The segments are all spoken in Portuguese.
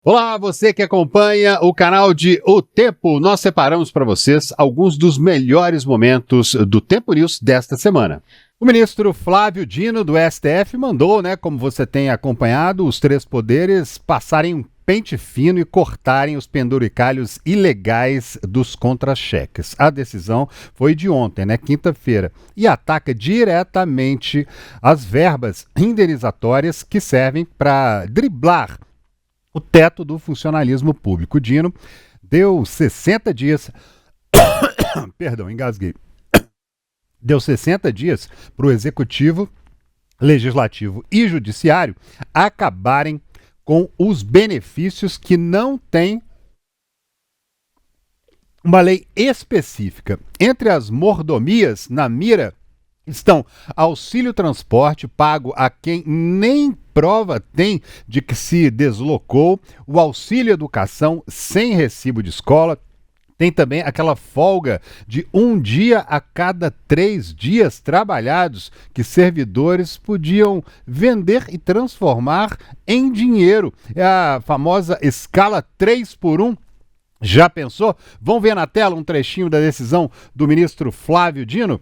Olá, você que acompanha o canal de O Tempo, nós separamos para vocês alguns dos melhores momentos do Tempo News desta semana. O ministro Flávio Dino, do STF, mandou, como você tem acompanhado, os três poderes passarem um pente fino e cortarem os penduricalhos ilegais dos contra-cheques. A decisão foi de ontem, quinta-feira, e ataca diretamente as verbas indenizatórias que servem para driblar o teto do funcionalismo público. Dino deu 60 dias. Perdão, engasguei. Deu 60 dias para o Executivo, Legislativo e Judiciário acabarem com os benefícios que não têm uma lei específica. Entre as mordomias na mira estão auxílio transporte pago a quem nem prova tem de que se deslocou, o auxílio educação sem recibo de escola, tem também aquela folga de um dia a cada 3 dias trabalhados que servidores podiam vender e transformar em dinheiro. É a famosa escala 3 por 1. Já pensou? Vamos ver na tela um trechinho da decisão do ministro Flávio Dino?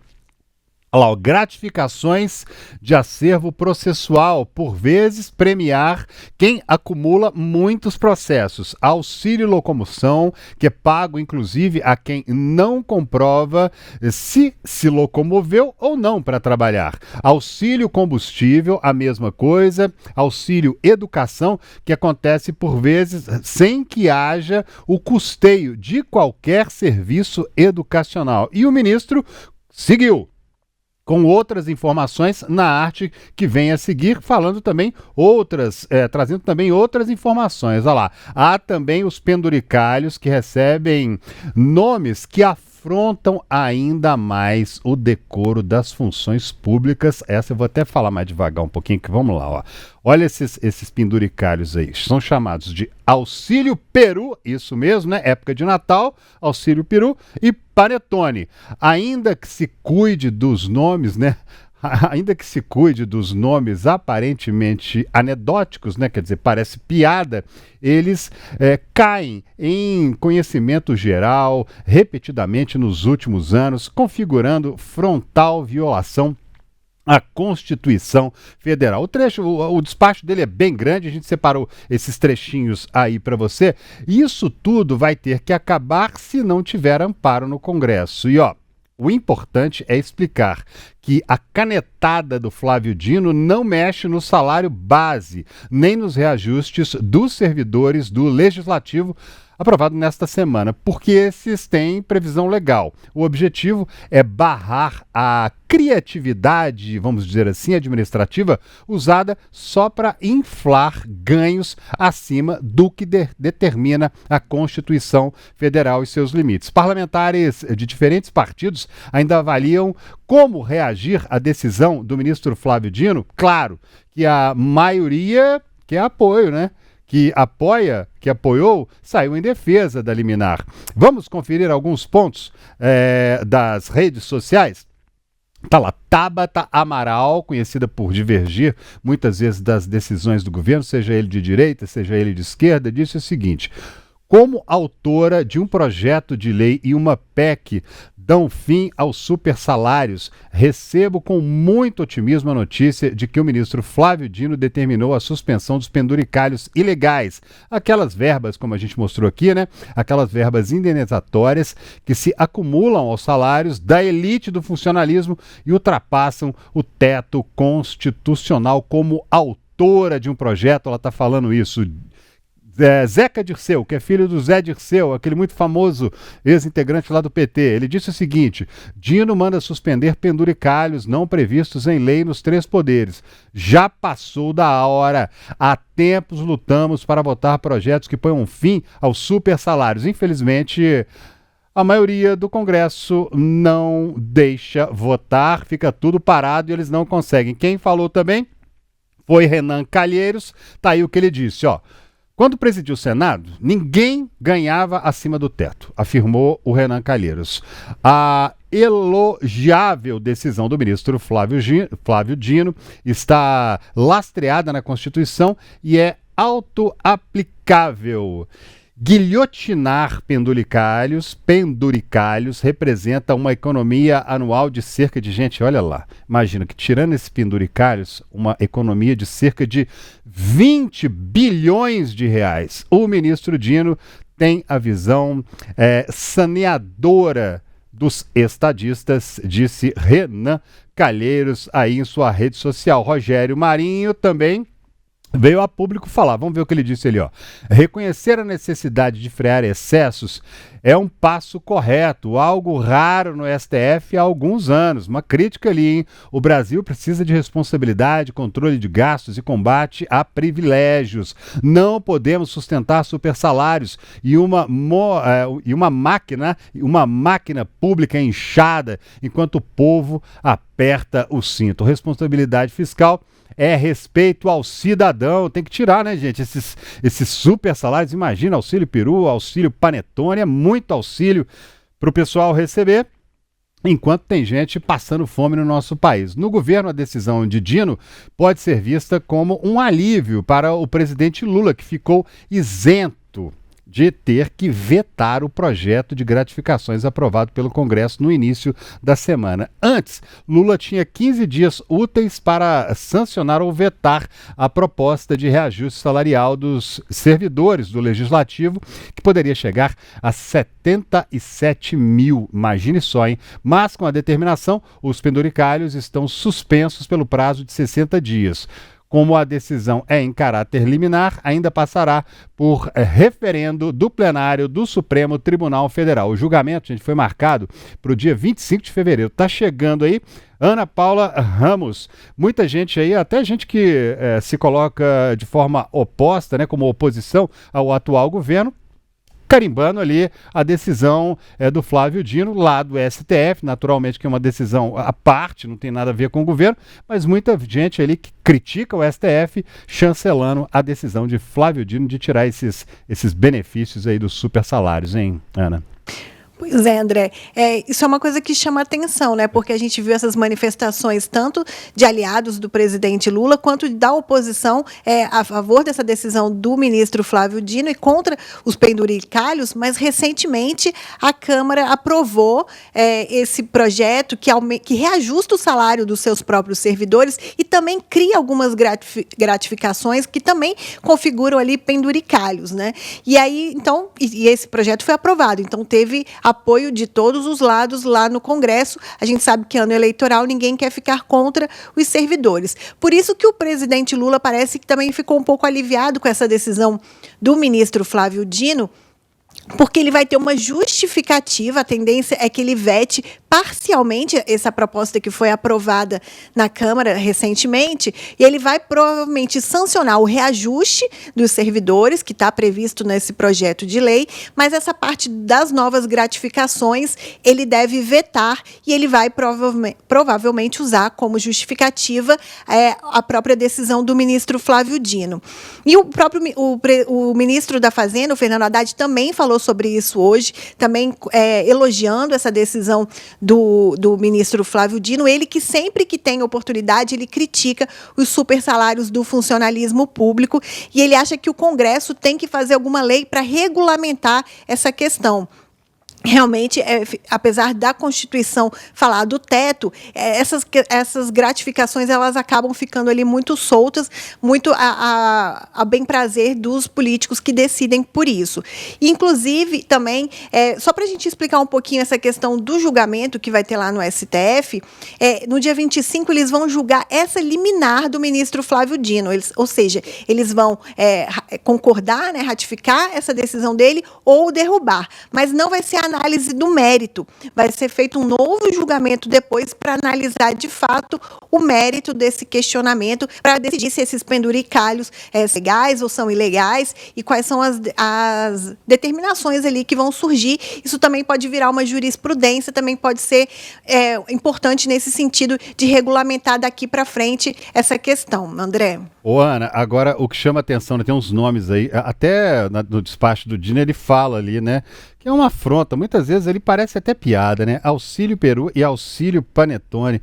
Olha lá, gratificações de acervo processual, por vezes premiar quem acumula muitos processos. Auxílio locomoção, que é pago inclusive a quem não comprova se locomoveu ou não para trabalhar. Auxílio combustível, a mesma coisa. Auxílio educação, que acontece por vezes sem que haja o custeio de qualquer serviço educacional. E o ministro seguiu com outras informações na arte que vem a seguir, falando também trazendo também outras informações. Olha lá, há também os penduricalhos que recebem nomes que afrontam ainda mais o decoro das funções públicas. Essa eu vou até falar mais devagar um pouquinho, que vamos lá, ó. Olha esses penduricalhos aí, são chamados de Auxílio Peru, isso mesmo, época de Natal, Auxílio Peru e Panetone. Ainda que se cuide dos nomes, ainda que se cuide dos nomes aparentemente anedóticos, quer dizer, parece piada, eles caem em conhecimento geral repetidamente nos últimos anos, configurando frontal violação à Constituição Federal. O despacho dele é bem grande, a gente separou esses trechinhos aí para você. Isso tudo vai ter que acabar se não tiver amparo no Congresso. E o importante é explicar que a canetada do Flávio Dino não mexe no salário base, nem nos reajustes dos servidores do Legislativo, aprovado nesta semana, porque esses têm previsão legal. O objetivo é barrar a criatividade, vamos dizer assim, administrativa, usada só para inflar ganhos acima do que determina a Constituição Federal e seus limites. Parlamentares de diferentes partidos ainda avaliam como reagir à decisão do ministro Flávio Dino. Claro que a maioria quer apoio, que apoiou, saiu em defesa da liminar. Vamos conferir alguns pontos das redes sociais? Tá lá, Tabata Amaral, conhecida por divergir muitas vezes das decisões do governo, seja ele de direita, seja ele de esquerda, disse o seguinte: como autora de um projeto de lei e uma PEC dão fim aos supersalários, recebo com muito otimismo a notícia de que o ministro Flávio Dino determinou a suspensão dos penduricalhos ilegais, aquelas verbas, como a gente mostrou aqui, aquelas verbas indenizatórias que se acumulam aos salários da elite do funcionalismo e ultrapassam o teto constitucional. Como autora de um projeto, ela está falando isso. Zeca Dirceu, que é filho do Zé Dirceu, aquele muito famoso ex-integrante lá do PT, ele disse o seguinte: Dino manda suspender penduricalhos não previstos em lei nos três poderes. Já passou da hora. Há tempos lutamos para votar projetos que ponham fim aos super salários. Infelizmente, a maioria do Congresso não deixa votar, fica tudo parado e eles não conseguem. Quem falou também foi Renan Calheiros, tá aí o que ele disse, Quando presidiu o Senado, ninguém ganhava acima do teto, afirmou o Renan Calheiros. A elogiável decisão do ministro Flávio Dino está lastreada na Constituição e é autoaplicável. Guilhotinar penduricalhos representa uma economia anual de cerca de, gente, olha lá, imagina que tirando esses penduricalhos, uma economia de cerca de 20 bilhões de reais. O ministro Dino tem a visão saneadora dos estadistas, disse Renan Calheiros aí em sua rede social. Rogério Marinho também veio a público falar, vamos ver o que ele disse ali, ó. Reconhecer a necessidade de frear excessos é um passo correto, algo raro no STF há alguns anos. Uma crítica ali, hein? O Brasil precisa de responsabilidade, controle de gastos e combate a privilégios. Não podemos sustentar supersalários e uma máquina pública inchada enquanto o povo aperta o cinto. Responsabilidade fiscal é respeito ao cidadão. Tem que tirar, né, gente? Esses super salários. Imagina, auxílio peru, auxílio panetone, é muito auxílio para o pessoal receber, enquanto tem gente passando fome no nosso país. No governo, a decisão de Dino pode ser vista como um alívio para o presidente Lula, que ficou isento de ter que vetar o projeto de gratificações aprovado pelo Congresso no início da semana. Antes, Lula tinha 15 dias úteis para sancionar ou vetar a proposta de reajuste salarial dos servidores do Legislativo, que poderia chegar a 77 mil. Imagine só, hein? Mas, com a determinação, os penduricalhos estão suspensos pelo prazo de 60 dias. Como a decisão é em caráter liminar, ainda passará por referendo do plenário do Supremo Tribunal Federal. O julgamento, gente, foi marcado para o dia 25 de fevereiro. Está chegando aí Ana Paula Ramos. Muita gente aí, até gente que se coloca de forma oposta, né, como oposição ao atual governo, carimbando ali a decisão do Flávio Dino, lá do STF, naturalmente que é uma decisão à parte, não tem nada a ver com o governo, mas muita gente ali que critica o STF, chancelando a decisão de Flávio Dino de tirar esses benefícios aí dos super salários, hein, Ana? Pois é, André. Isso é uma coisa que chama atenção, né? Porque a gente viu essas manifestações tanto de aliados do presidente Lula quanto da oposição a favor dessa decisão do ministro Flávio Dino e contra os penduricalhos, mas recentemente a Câmara aprovou esse projeto que reajusta o salário dos seus próprios servidores e também cria algumas gratificações que também configuram ali penduricalhos, né? E aí, então, e esse projeto foi aprovado, então teve apoio de todos os lados lá no Congresso. A gente sabe que ano eleitoral ninguém quer ficar contra os servidores. Por isso que o presidente Lula parece que também ficou um pouco aliviado com essa decisão do ministro Flávio Dino, porque ele vai ter uma justificativa, a tendência é que ele vete parcialmente essa proposta que foi aprovada na Câmara recentemente, e ele vai provavelmente sancionar o reajuste dos servidores, que está previsto nesse projeto de lei, mas essa parte das novas gratificações ele deve vetar e ele vai provavelmente usar como justificativa a própria decisão do ministro Flávio Dino. E o ministro da Fazenda, o Fernando Haddad, também falou sobre isso hoje, também elogiando essa decisão do ministro Flávio Dino, ele que sempre que tem oportunidade, ele critica os super salários do funcionalismo público e ele acha que o Congresso tem que fazer alguma lei para regulamentar essa questão. Realmente, apesar da Constituição falar do teto, essas gratificações elas acabam ficando ali muito soltas, muito a bem prazer dos políticos que decidem por isso. Inclusive, também, só para a gente explicar um pouquinho essa questão do julgamento que vai ter lá no STF, no dia 25 eles vão julgar essa liminar do ministro Flávio Dino, ou seja, eles vão concordar, né, ratificar essa decisão dele ou derrubar, mas não vai ser a análise do mérito. Vai ser feito um novo julgamento depois para analisar, de fato, o mérito desse questionamento, para decidir se esses penduricalhos são legais ou são ilegais e quais são as determinações ali que vão surgir. Isso também pode virar uma jurisprudência, também pode ser importante nesse sentido de regulamentar daqui para frente essa questão. André? Ô, Ana, agora o que chama atenção, né, tem uns nomes aí, até no despacho do Dino ele fala ali, né, que é uma afronta, muitas vezes ele parece até piada, né, auxílio peru e auxílio panetone.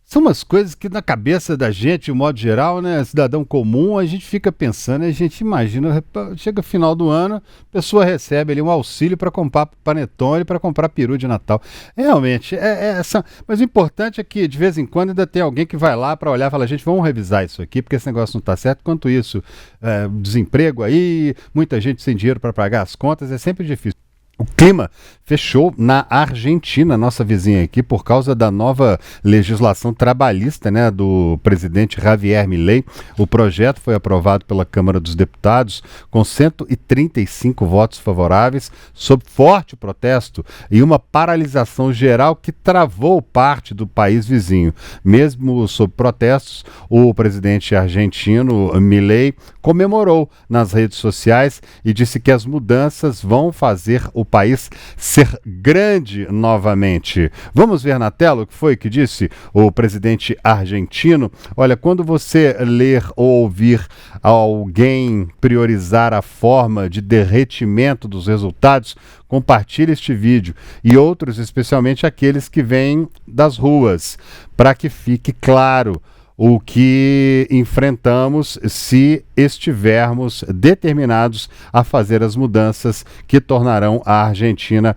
São umas coisas que na cabeça da gente, de modo geral, né, cidadão comum, a gente fica pensando, a gente imagina, chega final do ano, a pessoa recebe ali um auxílio para comprar panetone, para comprar peru de Natal. Realmente, mas o importante é que de vez em quando ainda tem alguém que vai lá para olhar e fala, gente, vamos revisar isso aqui, porque esse negócio não está certo. Quanto isso, desemprego aí, muita gente sem dinheiro para pagar as contas, é sempre difícil. O clima fechou na Argentina, nossa vizinha aqui, por causa da nova legislação trabalhista, né, do presidente Javier Milei. O projeto foi aprovado pela Câmara dos Deputados com 135 votos favoráveis, sob forte protesto e uma paralisação geral que travou parte do país vizinho. Mesmo sob protestos, o presidente argentino Milei comemorou nas redes sociais e disse que as mudanças vão fazer o país ser grande novamente. Vamos ver na tela o que foi que disse o presidente argentino. Olha, quando você ler ou ouvir alguém priorizar a forma de derretimento dos resultados, compartilhe este vídeo e outros, especialmente aqueles que vêm das ruas, para que fique claro o que enfrentamos se estivermos determinados a fazer as mudanças que tornarão a Argentina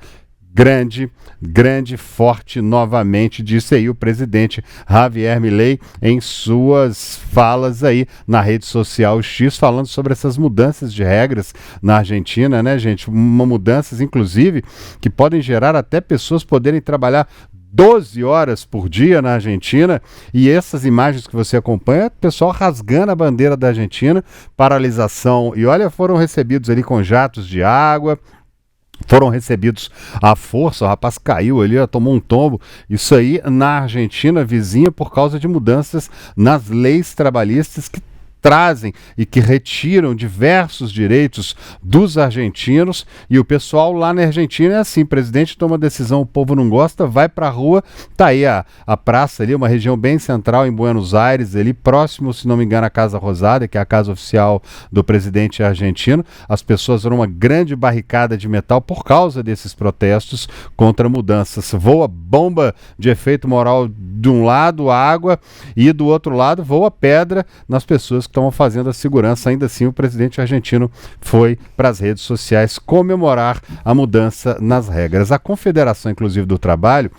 grande, forte novamente, disse aí o presidente Javier Milei em suas falas aí na rede social X, falando sobre essas mudanças de regras na Argentina, né, gente? Mudanças, inclusive, que podem gerar até pessoas poderem trabalhar 12 horas por dia na Argentina, e essas imagens que você acompanha, o pessoal rasgando a bandeira da Argentina, paralisação, e olha, foram recebidos ali com jatos de água, foram recebidos à força, o rapaz caiu ali, tomou um tombo, isso aí na Argentina vizinha por causa de mudanças nas leis trabalhistas que trazem e que retiram diversos direitos dos argentinos, e o pessoal lá na Argentina é assim, o presidente toma decisão, o povo não gosta, vai para a rua, tá aí a praça ali, uma região bem central em Buenos Aires, ali próximo, se não me engano, à Casa Rosada, que é a casa oficial do presidente argentino. As pessoas eram uma grande barricada de metal por causa desses protestos contra mudanças. Voa bomba de efeito moral de um lado, água, e do outro lado voa pedra nas pessoas que estão fazendo a segurança. Ainda assim, o presidente argentino foi para as redes sociais comemorar a mudança nas regras. A Confederação, inclusive, do Trabalho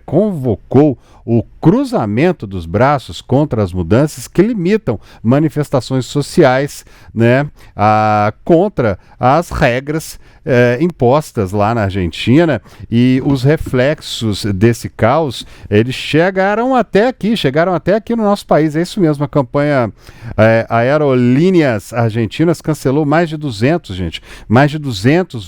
convocou o cruzamento dos braços contra as mudanças que limitam manifestações sociais, né, contra as regras impostas lá na Argentina, e os reflexos desse caos, eles chegaram até aqui no nosso país. É isso mesmo, a campanha Aerolíneas Argentinas cancelou mais de 200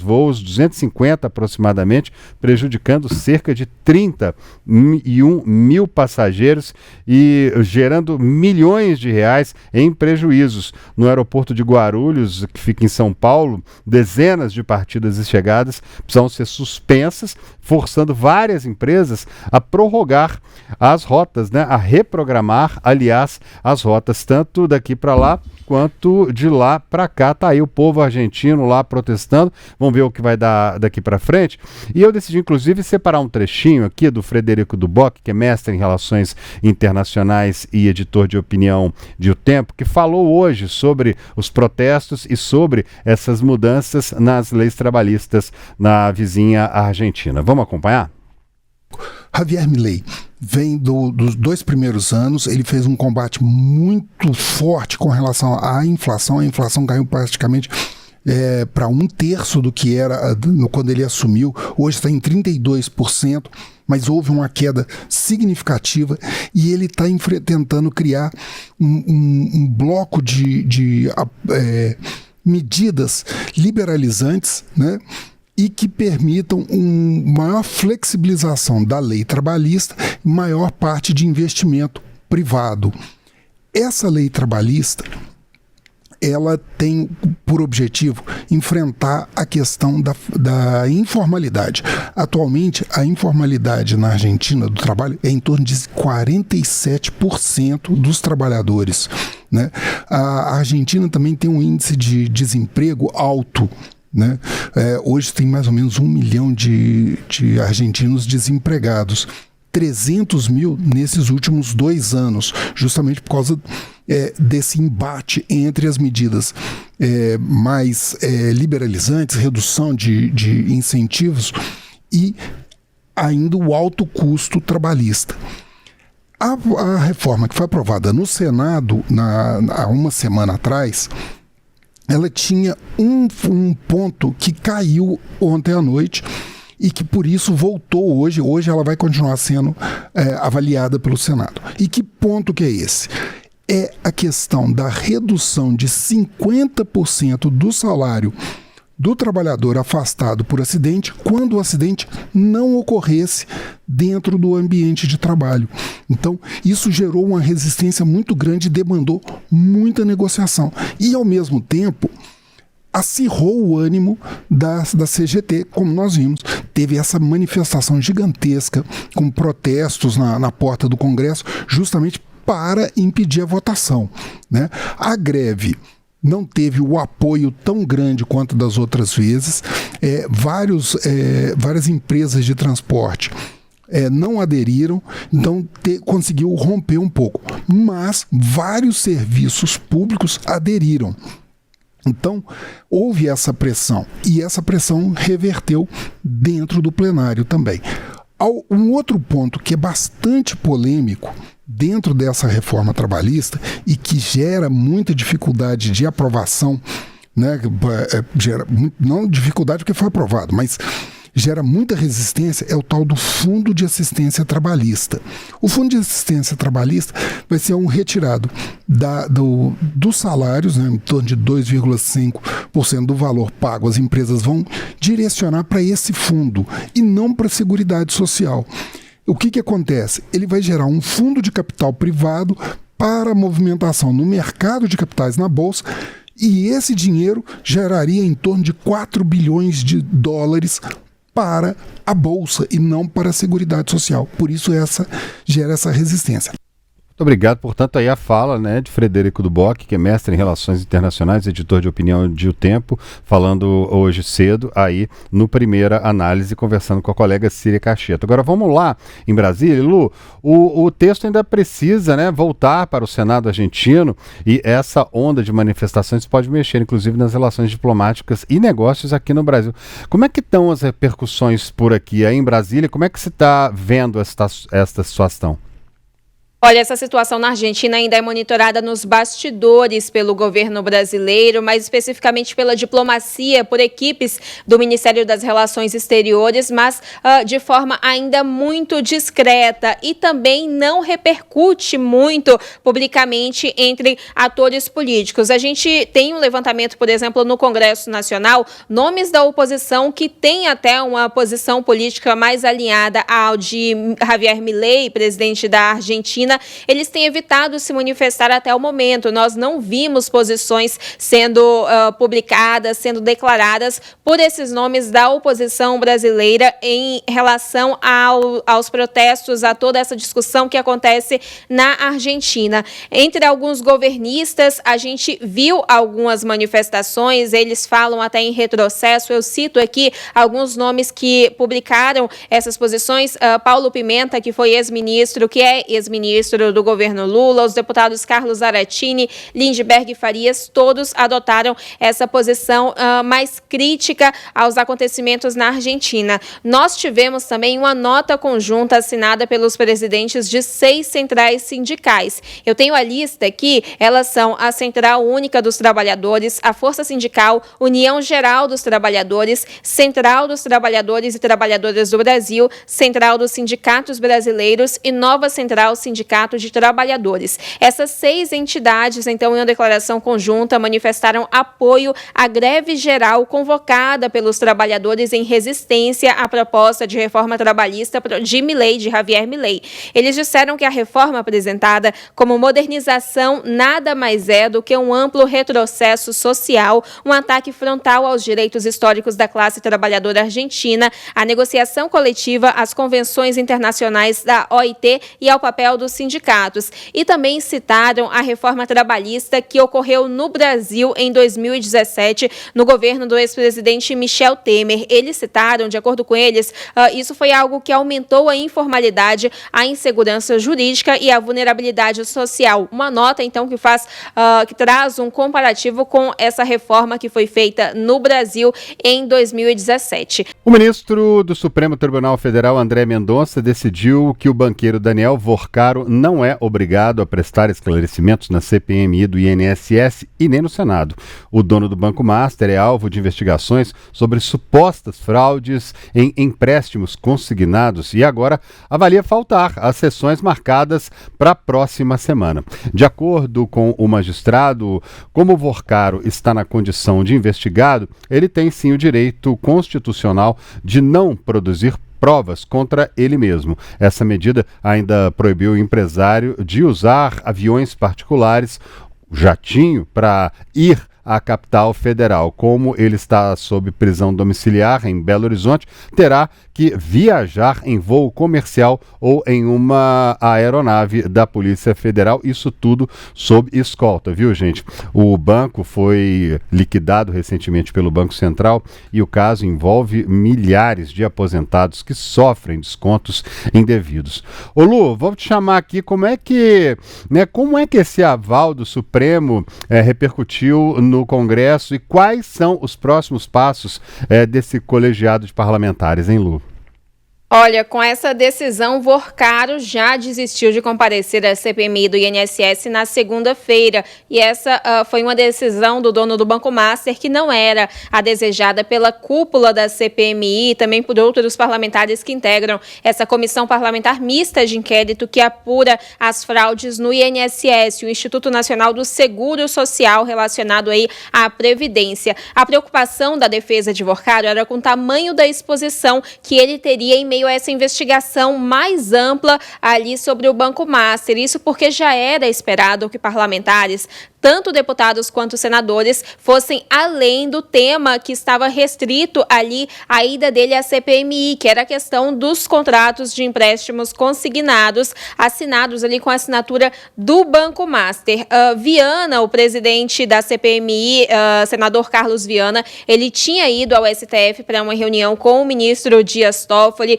voos, 250 aproximadamente, prejudicando cerca de 31 mil passageiros e gerando milhões de reais em prejuízos. No aeroporto de Guarulhos, que fica em São Paulo, dezenas de partidas e chegadas precisam ser suspensas, forçando várias empresas a prorrogar as rotas, né, a reprogramar, aliás, as rotas, tanto daqui para lá quanto de lá para cá. Tá aí o povo argentino lá protestando. Vamos ver o que vai dar daqui para frente. E eu decidi, inclusive, separar um trechinho aqui do Frederico Duboc, que é mestre em Relações Internacionais e editor de opinião de O Tempo, que falou hoje sobre os protestos e sobre essas mudanças nas leis trabalhistas na vizinha Argentina. Vamos acompanhar? Javier Milei vem dos 2 primeiros anos, ele fez um combate muito forte com relação à inflação. A inflação caiu praticamente para 1/3 do que era quando ele assumiu. Hoje está em 32%, mas houve uma queda significativa, e ele está tentando criar um bloco de medidas liberalizantes, né, e que permitam maior flexibilização da lei trabalhista e maior parte de investimento privado. Essa lei trabalhista, ela tem por objetivo enfrentar a questão da informalidade. Atualmente, a informalidade na Argentina do trabalho é em torno de 47% dos trabalhadores, né? A Argentina também tem um índice de desemprego alto, né? Hoje tem mais ou menos 1 milhão de argentinos desempregados. 300 mil nesses últimos 2 anos, justamente por causa desse embate entre as medidas mais liberalizantes, redução de incentivos e ainda o alto custo trabalhista. A reforma que foi aprovada no Senado há uma semana atrás, ela tinha um ponto que caiu ontem à noite e que por isso voltou hoje. Hoje ela vai continuar sendo avaliada pelo Senado. E que ponto que é esse? É a questão da redução de 50% do salário do trabalhador afastado por acidente quando o acidente não ocorresse dentro do ambiente de trabalho. Então, isso gerou uma resistência muito grande e demandou muita negociação. E, ao mesmo tempo, acirrou o ânimo da CGT, como nós vimos. Teve essa manifestação gigantesca, com protestos na porta do Congresso, justamente para impedir a votação, né? A greve não teve o apoio tão grande quanto das outras vezes. Várias empresas de transporte não aderiram, então conseguiu romper um pouco. Mas vários serviços públicos aderiram. Então, houve essa pressão, e essa pressão reverteu dentro do plenário também. Um outro ponto que é bastante polêmico dentro dessa reforma trabalhista e que gera muita dificuldade de aprovação, né? Não dificuldade porque foi aprovado, mas gera muita resistência, é o tal do Fundo de Assistência Trabalhista. O Fundo de Assistência Trabalhista vai ser retirado dos salários, né, em torno de 2,5% do valor pago. As empresas vão direcionar para esse fundo e não para a Seguridade Social. O que acontece? Ele vai gerar um fundo de capital privado para a movimentação no mercado de capitais na Bolsa, e esse dinheiro geraria em torno de 4 bilhões de dólares para a Bolsa e não para a Seguridade Social. Por isso gera essa resistência. Muito obrigado. Portanto, aí a fala, né, de Frederico Duboc, que é mestre em Relações Internacionais, editor de opinião de O Tempo, falando hoje cedo, aí no Primeira Análise, conversando com a colega Círia Cacheto. Agora vamos lá, em Brasília. Lu, o texto ainda precisa, né, voltar para o Senado argentino, e essa onda de manifestações pode mexer, inclusive, nas relações diplomáticas e negócios aqui no Brasil. Como é que estão as repercussões por aqui, aí em Brasília? Como é que se está vendo esta situação? Olha, essa situação na Argentina ainda é monitorada nos bastidores pelo governo brasileiro, mais especificamente pela diplomacia, por equipes do Ministério das Relações Exteriores, mas de forma ainda muito discreta, e também não repercute muito publicamente entre atores políticos. A gente tem um levantamento, por exemplo, no Congresso Nacional, nomes da oposição que têm até uma posição política mais alinhada ao de Javier Milei, presidente da Argentina. Eles têm evitado se manifestar até o momento. Nós não vimos posições sendo publicadas, sendo declaradas por esses nomes da oposição brasileira em relação aos protestos, a toda essa discussão que acontece na Argentina. Entre alguns governistas, a gente viu algumas manifestações, eles falam até em retrocesso. Eu cito aqui alguns nomes que publicaram essas posições. Paulo Pimenta, que foi ex-ministro, que é ex-ministro do governo Lula, os deputados Carlos Zaratini, Lindbergh Farias, todos adotaram essa posição mais crítica aos acontecimentos na Argentina. Nós tivemos também uma nota conjunta assinada pelos presidentes de 6 centrais sindicais. Eu tenho a lista aqui, elas são a Central Única dos Trabalhadores, a Força Sindical, União Geral dos Trabalhadores, Central dos Trabalhadores e Trabalhadoras do Brasil, Central dos Sindicatos Brasileiros e Nova Central Sindicato de Trabalhadores. Essas 6 entidades, então, em uma declaração conjunta, manifestaram apoio à greve geral convocada pelos trabalhadores em resistência à proposta de reforma trabalhista de Javier Milei. Eles disseram que a reforma apresentada como modernização nada mais é do que um amplo retrocesso social, um ataque frontal aos direitos históricos da classe trabalhadora argentina, à negociação coletiva, às convenções internacionais da OIT e ao papel dos os sindicatos. E também citaram a reforma trabalhista que ocorreu no Brasil em 2017, no governo do ex-presidente Michel Temer. Eles citaram, de acordo com eles, isso foi algo que aumentou a informalidade, a insegurança jurídica e a vulnerabilidade social. Uma nota, então, que traz um comparativo com essa reforma que foi feita no Brasil em 2017. O ministro do Supremo Tribunal Federal, André Mendonça, decidiu que o banqueiro Daniel Vorcaro não é obrigado a prestar esclarecimentos na CPMI do INSS e nem no Senado. O dono do Banco Master é alvo de investigações sobre supostas fraudes em empréstimos consignados e agora avalia faltar às sessões marcadas para a próxima semana. De acordo com o magistrado, como o Vorcaro está na condição de investigado, ele tem sim o direito constitucional de não produzir provas contra ele mesmo. Essa medida ainda proibiu o empresário de usar aviões particulares, jatinho, para ir à capital federal. Como ele está sob prisão domiciliar em Belo Horizonte, terá que viajar em voo comercial ou em uma aeronave da Polícia Federal, isso tudo sob escolta, viu, gente? O banco foi liquidado recentemente pelo Banco Central e o caso envolve milhares de aposentados que sofrem descontos indevidos. Ô Lu, vou te chamar aqui, como é que esse aval do Supremo repercutiu no Congresso e quais são os próximos passos desse colegiado de parlamentares, hein, Lu? Olha, com essa decisão, Vorcaro já desistiu de comparecer à CPMI do INSS na segunda-feira. E essa foi uma decisão do dono do Banco Master que não era a desejada pela cúpula da CPMI e também por outros parlamentares que integram essa comissão parlamentar mista de inquérito que apura as fraudes no INSS, o Instituto Nacional do Seguro Social, relacionado aí à Previdência. A preocupação da defesa de Vorcaro era com o tamanho da exposição que ele teria em meio a essa investigação mais ampla ali sobre o Banco Master. Isso porque já era esperado que parlamentares, tanto deputados quanto senadores, fossem além do tema que estava restrito ali à ida dele à CPMI, que era a questão dos contratos de empréstimos consignados, assinados ali com a assinatura do Banco Master. Viana, o presidente da CPMI, senador Carlos Viana, ele tinha ido ao STF para uma reunião com o ministro Dias Toffoli,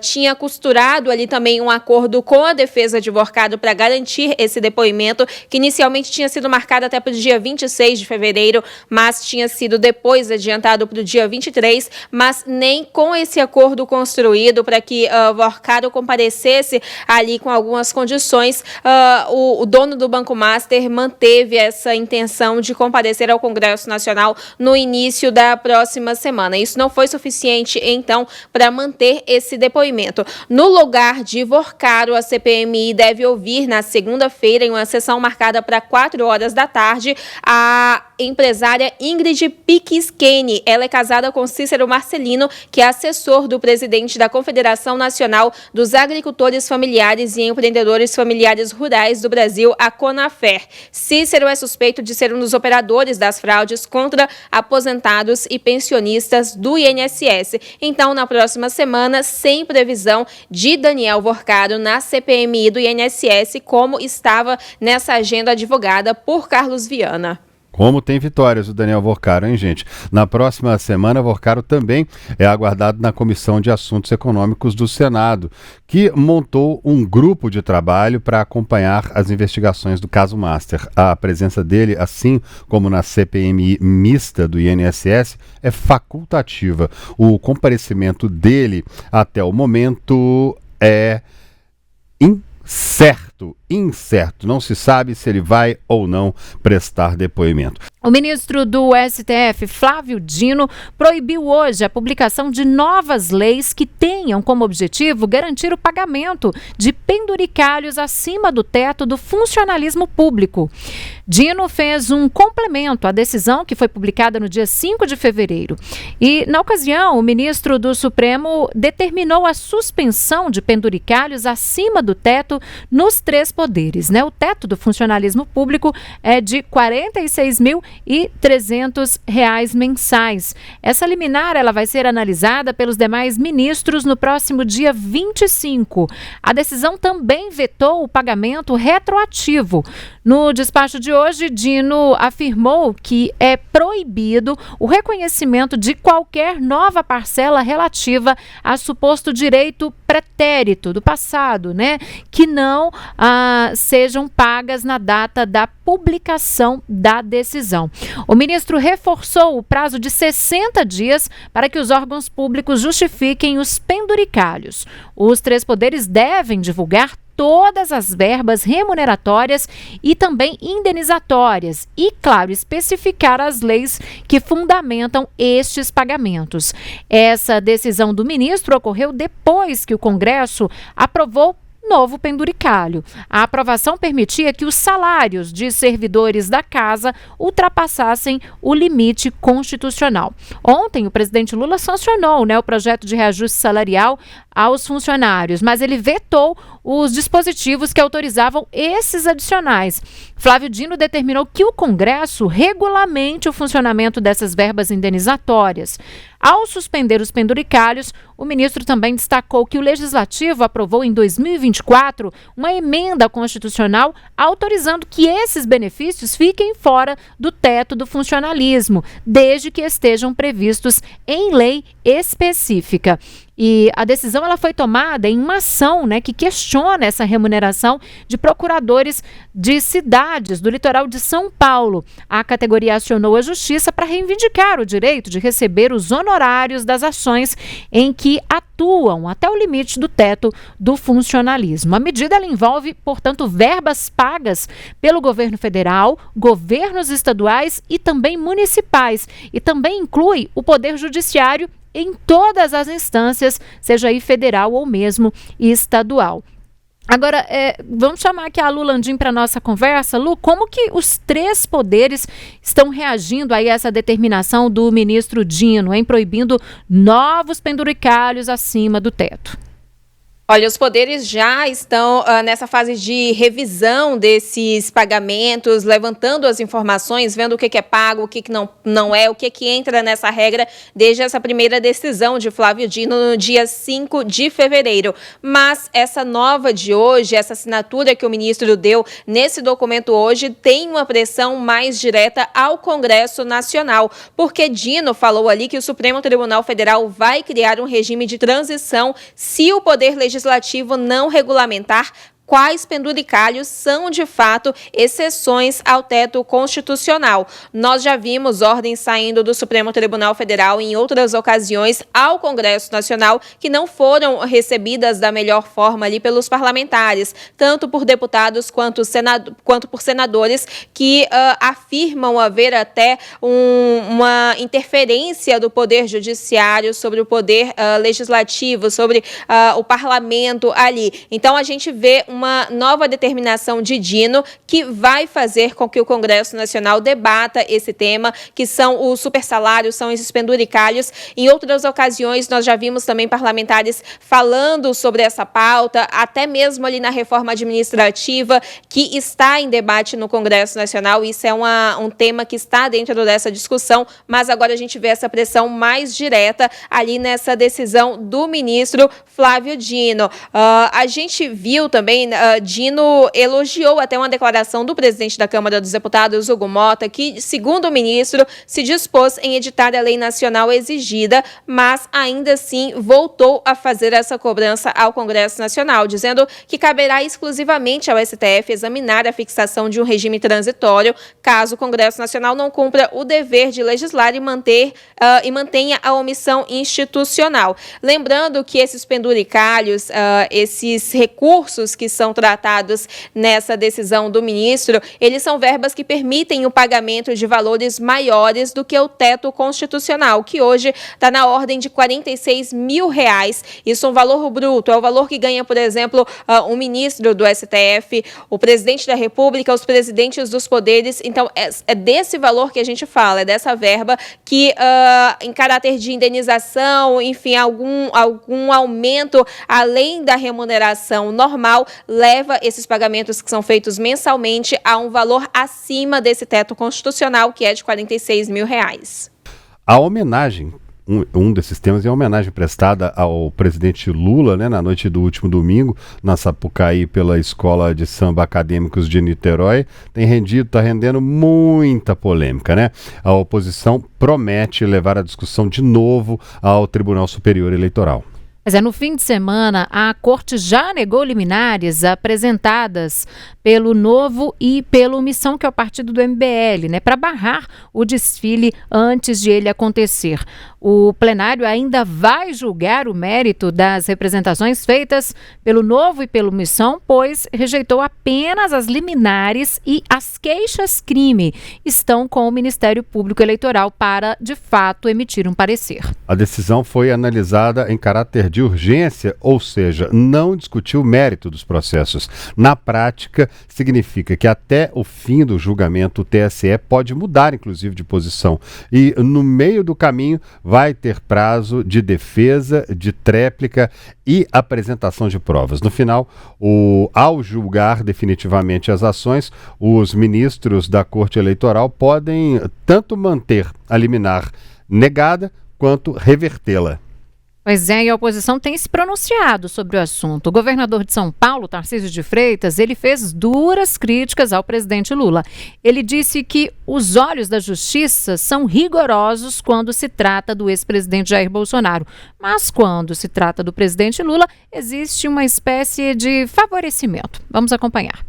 tinha costurado ali também um acordo com a defesa de Vorcaro para garantir esse depoimento, que inicialmente tinha sido marcado até para o dia 26 de fevereiro, mas tinha sido depois adiantado para o dia 23, mas nem com esse acordo construído para que Vorcaro comparecesse ali com algumas condições, o dono do Banco Master manteve essa intenção de comparecer ao Congresso Nacional no início da próxima semana. Isso não foi suficiente, então, para manter esse depoimento. No lugar de Vorcaro, a CPMI deve ouvir na segunda-feira, em uma sessão marcada para 4 horas da tarde, a empresária Ingrid Piquis-Kene. Ela é casada com Cícero Marcelino, que é assessor do presidente da Confederação Nacional dos Agricultores Familiares e Empreendedores Familiares Rurais do Brasil, a CONAFER. Cícero é suspeito de ser um dos operadores das fraudes contra aposentados e pensionistas do INSS. Então, na próxima semana, sem previsão de Daniel Vorcaro na CPMI do INSS, como estava nessa agenda divulgada por Carlos Viana. Como tem vitórias o Daniel Vorcaro, hein, gente? Na próxima semana, Vorcaro também é aguardado na Comissão de Assuntos Econômicos do Senado, que montou um grupo de trabalho para acompanhar as investigações do caso Master. A presença dele, assim como na CPMI mista do INSS, é facultativa. O comparecimento dele, até o momento, é incerto. Não se sabe se ele vai ou não prestar depoimento. O ministro do STF, Flávio Dino, proibiu hoje a publicação de novas leis que tenham como objetivo garantir o pagamento de penduricalhos acima do teto do funcionalismo público. Dino fez um complemento à decisão que foi publicada no dia 5 de fevereiro. E, na ocasião, o ministro do Supremo determinou a suspensão de penduricalhos acima do teto nos três poderes, né? O teto do funcionalismo público é de R$ 46.300 mensais. Essa liminar ela vai ser analisada pelos demais ministros no próximo dia 25. A decisão também vetou o pagamento retroativo. No despacho de hoje, Dino afirmou que é proibido o reconhecimento de qualquer nova parcela relativa a suposto direito pretérito do passado, né? Que não sejam pagas na data da publicação da decisão. O ministro reforçou o prazo de 60 dias para que os órgãos públicos justifiquem os penduricalhos. Os três poderes devem divulgar todas as verbas remuneratórias e também indenizatórias e, claro, especificar as leis que fundamentam estes pagamentos. Essa decisão do ministro ocorreu depois que o Congresso aprovou novo penduricalho. A aprovação permitia que os salários de servidores da casa ultrapassassem o limite constitucional. Ontem, o presidente Lula sancionou, o projeto de reajuste salarial aos funcionários, mas ele vetou os dispositivos que autorizavam esses adicionais. Flávio Dino determinou que o Congresso regulamente o funcionamento dessas verbas indenizatórias. Ao suspender os penduricalhos, o ministro também destacou que o Legislativo aprovou em 2024 uma emenda constitucional autorizando que esses benefícios fiquem fora do teto do funcionalismo, desde que estejam previstos em lei específica. E a decisão ela foi tomada em uma ação que questiona essa remuneração de procuradores de cidades do litoral de São Paulo. A categoria acionou a Justiça para reivindicar o direito de receber os honorários das ações em que atuam até o limite do teto do funcionalismo. A medida ela envolve, portanto, verbas pagas pelo governo federal, governos estaduais e também municipais. E também inclui o Poder Judiciário em todas as instâncias, seja aí federal ou mesmo estadual. Agora, vamos chamar aqui a Lu Landim para a nossa conversa. Lu, como que os três poderes estão reagindo aí a essa determinação do ministro Dino, proibindo novos penduricalhos acima do teto? Olha, os poderes já estão nessa fase de revisão desses pagamentos, levantando as informações, vendo o que é pago, o que não é, o que entra nessa regra, desde essa primeira decisão de Flávio Dino no dia 5 de fevereiro. Mas essa nova de hoje, essa assinatura que o ministro deu nesse documento hoje, tem uma pressão mais direta ao Congresso Nacional, porque Dino falou ali que o Supremo Tribunal Federal vai criar um regime de transição se o Poder Legislativo não regulamentar quais penduricalhos são, de fato, exceções ao teto constitucional. Nós já vimos ordens saindo do Supremo Tribunal Federal em outras ocasiões ao Congresso Nacional que não foram recebidas da melhor forma ali pelos parlamentares, tanto por deputados quanto por senadores que afirmam haver até uma interferência do Poder Judiciário sobre o Poder Legislativo, sobre o parlamento ali. Então, a gente vê uma nova determinação de Dino que vai fazer com que o Congresso Nacional debata esse tema, que são os supersalários, são esses penduricalhos. Em outras ocasiões, nós já vimos também parlamentares falando sobre essa pauta, até mesmo ali na reforma administrativa, que está em debate no Congresso Nacional. Isso é um tema que está dentro dessa discussão, mas agora a gente vê essa pressão mais direta ali nessa decisão do ministro Flávio Dino. A gente viu também Dino elogiou até uma declaração do presidente da Câmara dos Deputados, Hugo Mota, que, segundo o ministro, se dispôs em editar a lei nacional exigida, mas ainda assim voltou a fazer essa cobrança ao Congresso Nacional, dizendo que caberá exclusivamente ao STF examinar a fixação de um regime transitório, caso o Congresso Nacional não cumpra o dever de legislar e mantenha a omissão institucional. Lembrando que esses penduricalhos, esses recursos que são tratados nessa decisão do ministro, eles são verbas que permitem o pagamento de valores maiores do que o teto constitucional, que hoje está na ordem de R$ 46 mil. Isso é um valor bruto, é o valor que ganha, por exemplo, um ministro do STF, o presidente da República, os presidentes dos poderes. Então, é desse valor que a gente fala, é dessa verba que, em caráter de indenização, enfim, algum aumento além da remuneração normal, leva esses pagamentos que são feitos mensalmente a um valor acima desse teto constitucional, que é de R$46 mil. A homenagem, um desses temas é a homenagem prestada ao presidente Lula, né, na noite do último domingo, na Sapucaí, pela Escola de Samba Acadêmicos de Niterói, está rendendo muita polêmica, né? A oposição promete levar a discussão de novo ao Tribunal Superior Eleitoral. Mas no fim de semana, a Corte já negou liminares apresentadas pelo Novo e pelo Missão, que é o partido do MBL, né, para barrar o desfile antes de ele acontecer. O plenário ainda vai julgar o mérito das representações feitas pelo Novo e pelo Missão, pois rejeitou apenas as liminares e as queixas-crime estão com o Ministério Público Eleitoral para, de fato, emitir um parecer. A decisão foi analisada em caráter de urgência, ou seja, não discutiu o mérito dos processos. Na prática, significa que até o fim do julgamento o TSE pode mudar, inclusive, de posição. E no meio do caminho vai ter prazo de defesa, de tréplica e apresentação de provas. No final, ao julgar definitivamente as ações, os ministros da Corte Eleitoral podem tanto manter a liminar negada quanto revertê-la. Pois é, e a oposição tem se pronunciado sobre o assunto. O governador de São Paulo, Tarcísio de Freitas, ele fez duras críticas ao presidente Lula. Ele disse que os olhos da justiça são rigorosos quando se trata do ex-presidente Jair Bolsonaro. Mas quando se trata do presidente Lula, existe uma espécie de favorecimento. Vamos acompanhar.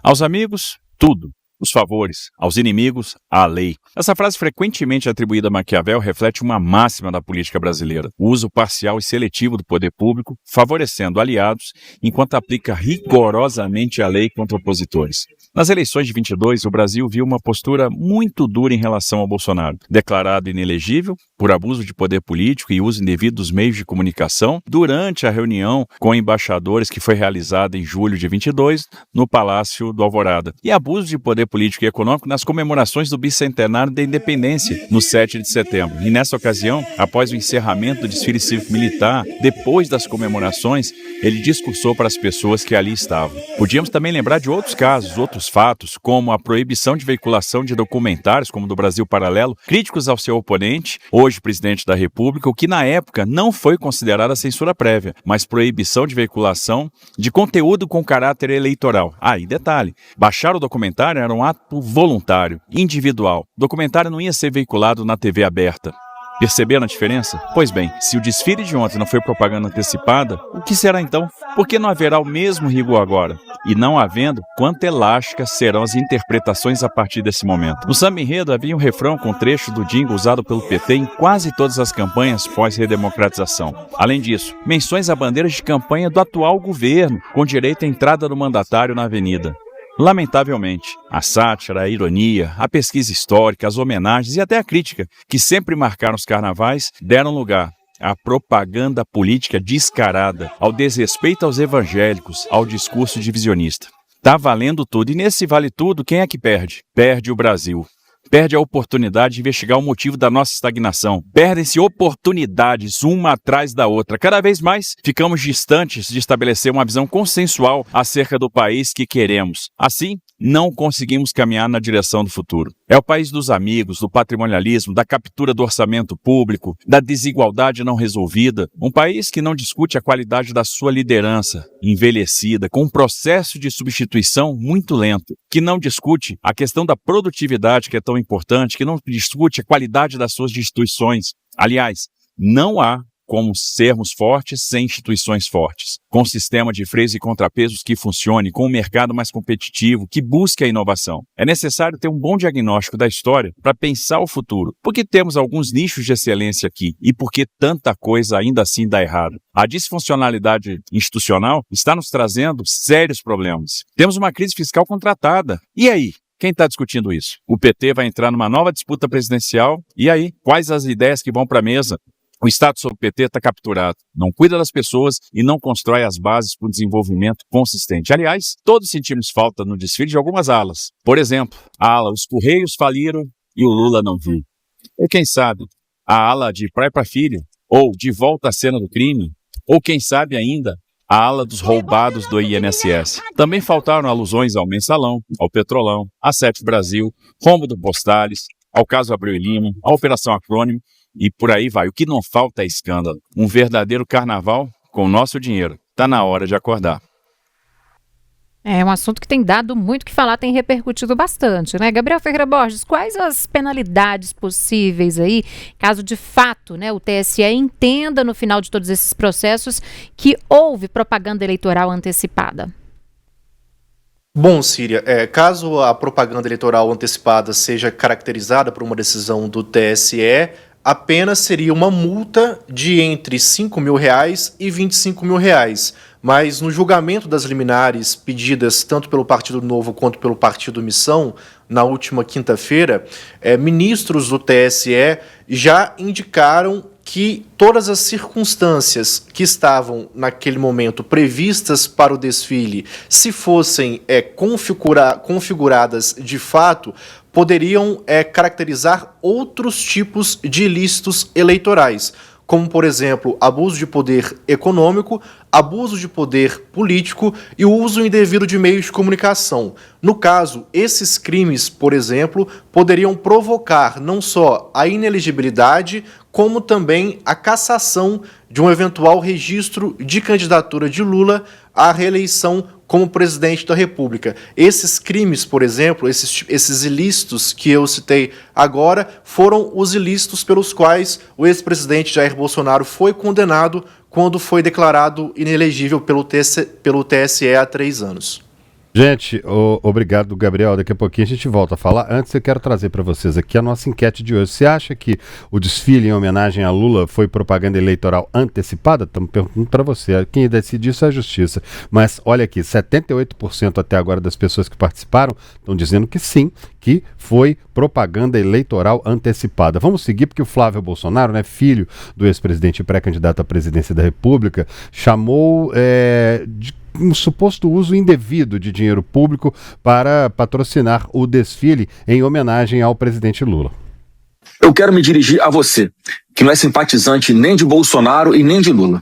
Aos amigos, tudo. Os favores, aos inimigos, a lei. Essa frase frequentemente atribuída a Maquiavel reflete uma máxima da política brasileira, o uso parcial e seletivo do poder público, favorecendo aliados, enquanto aplica rigorosamente a lei contra opositores. Nas eleições de 22, o Brasil viu uma postura muito dura em relação ao Bolsonaro, declarado inelegível por abuso de poder político e uso indevido dos meios de comunicação durante a reunião com embaixadores que foi realizada em julho de 22 no Palácio do Alvorada, e abuso de poder político e econômico nas comemorações do bicentenário da independência, no 7 de setembro. E nessa ocasião, após o encerramento do desfile cívico-militar, depois das comemorações, ele discursou para as pessoas que ali estavam. Podíamos também lembrar de outros casos, outros fatos, como a proibição de veiculação de documentários, como do Brasil Paralelo, críticos ao seu oponente, hoje presidente da República, o que na época não foi considerada censura prévia, mas proibição de veiculação de conteúdo com caráter eleitoral. E detalhe, baixar o documentário era um ato voluntário, individual. O documentário não ia ser veiculado na TV aberta. Perceberam a diferença? Pois bem, se o desfile de ontem não foi propaganda antecipada, o que será então? Por que não haverá o mesmo rigor agora? E não havendo, quanto elásticas serão as interpretações a partir desse momento. No samba enredo havia um refrão com trecho do jingle usado pelo PT em quase todas as campanhas pós-redemocratização. Além disso, menções a bandeiras de campanha do atual governo, com direito à entrada do mandatário na avenida. Lamentavelmente, a sátira, a ironia, a pesquisa histórica, as homenagens e até a crítica, que sempre marcaram os carnavais, deram lugar à propaganda política descarada, ao desrespeito aos evangélicos, ao discurso divisionista. Tá valendo tudo, e nesse vale tudo, quem é que perde? Perde o Brasil. Perde a oportunidade de investigar o motivo da nossa estagnação. Perdem-se oportunidades uma atrás da outra. Cada vez mais ficamos distantes de estabelecer uma visão consensual acerca do país que queremos. Assim, não conseguimos caminhar na direção do futuro. É o país dos amigos, do patrimonialismo, da captura do orçamento público, da desigualdade não resolvida. Um país que não discute a qualidade da sua liderança, envelhecida, com um processo de substituição muito lento. Que não discute a questão da produtividade, que é tão importante, que não discute a qualidade das suas instituições. Aliás, não há como sermos fortes sem instituições fortes, com um sistema de freios e contrapesos que funcione, com um mercado mais competitivo, que busque a inovação. É necessário ter um bom diagnóstico da história para pensar o futuro, porque temos alguns nichos de excelência aqui e porque tanta coisa ainda assim dá errado. A disfuncionalidade institucional está nos trazendo sérios problemas. Temos uma crise fiscal contratada. E aí? Quem está discutindo isso? O PT vai entrar numa nova disputa presidencial. E aí? Quais as ideias que vão para a mesa? O Estado sob o PT está capturado, não cuida das pessoas e não constrói as bases para o desenvolvimento consistente. Aliás, todos sentimos falta no desfile de algumas alas. Por exemplo, a ala Os Correios faliram e o Lula não viu. Ou quem sabe, a ala de Pai para Filho, ou De Volta à Cena do Crime, ou quem sabe ainda, a ala dos roubados do INSS. Também faltaram alusões ao Mensalão, ao Petrolão, à Sete Brasil, rombo do Postales, ao caso Abreu e Lima, à Operação Acrônimo e por aí vai. O que não falta é escândalo. Um verdadeiro carnaval com o nosso dinheiro. Tá na hora de acordar. É um assunto que tem dado muito o que falar, tem repercutido bastante, né? Gabriel Ferreira Borges, quais as penalidades possíveis aí, caso de fato, né, o TSE entenda no final de todos esses processos que houve propaganda eleitoral antecipada? Bom, Síria, caso a propaganda eleitoral antecipada seja caracterizada por uma decisão do TSE, a pena seria uma multa de entre R$5.000 e R$25.000. Mas no julgamento das liminares pedidas tanto pelo Partido Novo quanto pelo Partido Missão, na última quinta-feira, ministros do TSE já indicaram que todas as circunstâncias que estavam naquele momento previstas para o desfile, se fossem configuradas de fato, poderiam caracterizar outros tipos de ilícitos eleitorais, como, por exemplo, abuso de poder econômico, abuso de poder político e o uso indevido de meios de comunicação. No caso, esses crimes, por exemplo, poderiam provocar não só a inelegibilidade, como também a cassação de um eventual registro de candidatura de Lula à reeleição como presidente da República. Esses crimes, por exemplo, esses ilícitos que eu citei agora, foram os ilícitos pelos quais o ex-presidente Jair Bolsonaro foi condenado quando foi declarado inelegível pelo TSE há 3 anos. Gente, obrigado, Gabriel. Daqui a pouquinho a gente volta a falar. Antes, eu quero trazer para vocês aqui a nossa enquete de hoje. Você acha que o desfile em homenagem a Lula foi propaganda eleitoral antecipada? Estamos perguntando para você. Quem decide isso é a Justiça. Mas olha aqui, 78% até agora das pessoas que participaram estão dizendo que sim, que foi propaganda eleitoral antecipada. Vamos seguir, porque o Flávio Bolsonaro, né, filho do ex-presidente e pré-candidato à presidência da República, chamou de um suposto uso indevido de dinheiro público para patrocinar o desfile em homenagem ao presidente Lula. Eu quero me dirigir a você, que não é simpatizante nem de Bolsonaro e nem de Lula,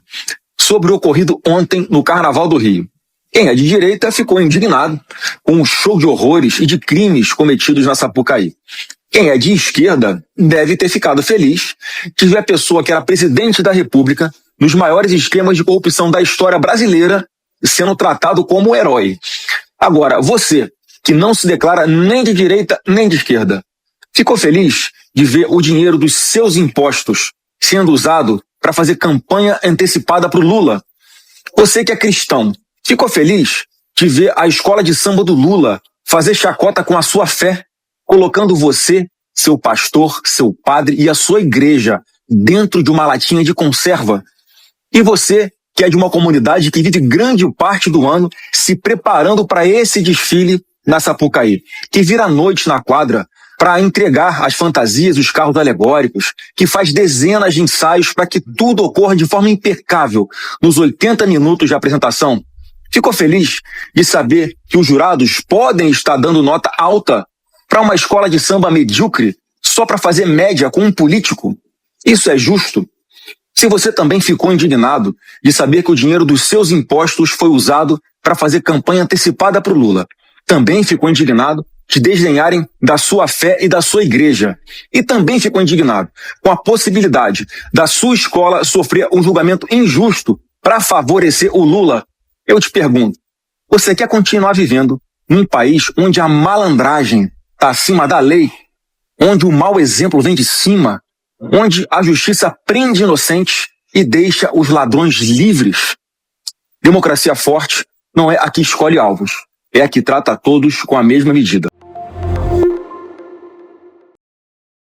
sobre o ocorrido ontem no Carnaval do Rio. Quem é de direita ficou indignado com um show de horrores e de crimes cometidos na Sapucaí. Quem é de esquerda deve ter ficado feliz de ver a pessoa que era presidente da República nos maiores esquemas de corrupção da história brasileira sendo tratado como herói. Agora, você, que não se declara nem de direita nem de esquerda, ficou feliz de ver o dinheiro dos seus impostos sendo usado para fazer campanha antecipada para o Lula? Você que é cristão, ficou feliz de ver a escola de samba do Lula fazer chacota com a sua fé, colocando você, seu pastor, seu padre e a sua igreja dentro de uma latinha de conserva? E você, que é de uma comunidade que vive grande parte do ano se preparando para esse desfile na Sapucaí, que vira à noite na quadra para entregar as fantasias, os carros alegóricos, que faz dezenas de ensaios para que tudo ocorra de forma impecável nos 80 minutos de apresentação? Ficou feliz de saber que os jurados podem estar dando nota alta para uma escola de samba medíocre só para fazer média com um político? Isso é justo? Se você também ficou indignado de saber que o dinheiro dos seus impostos foi usado para fazer campanha antecipada para o Lula, também ficou indignado de desdenharem da sua fé e da sua igreja, e também ficou indignado com a possibilidade da sua escola sofrer um julgamento injusto para favorecer o Lula, eu te pergunto, você quer continuar vivendo num país onde a malandragem está acima da lei, onde o mau exemplo vem de cima, onde a justiça prende inocentes e deixa os ladrões livres? Democracia forte não é a que escolhe alvos, é a que trata a todos com a mesma medida.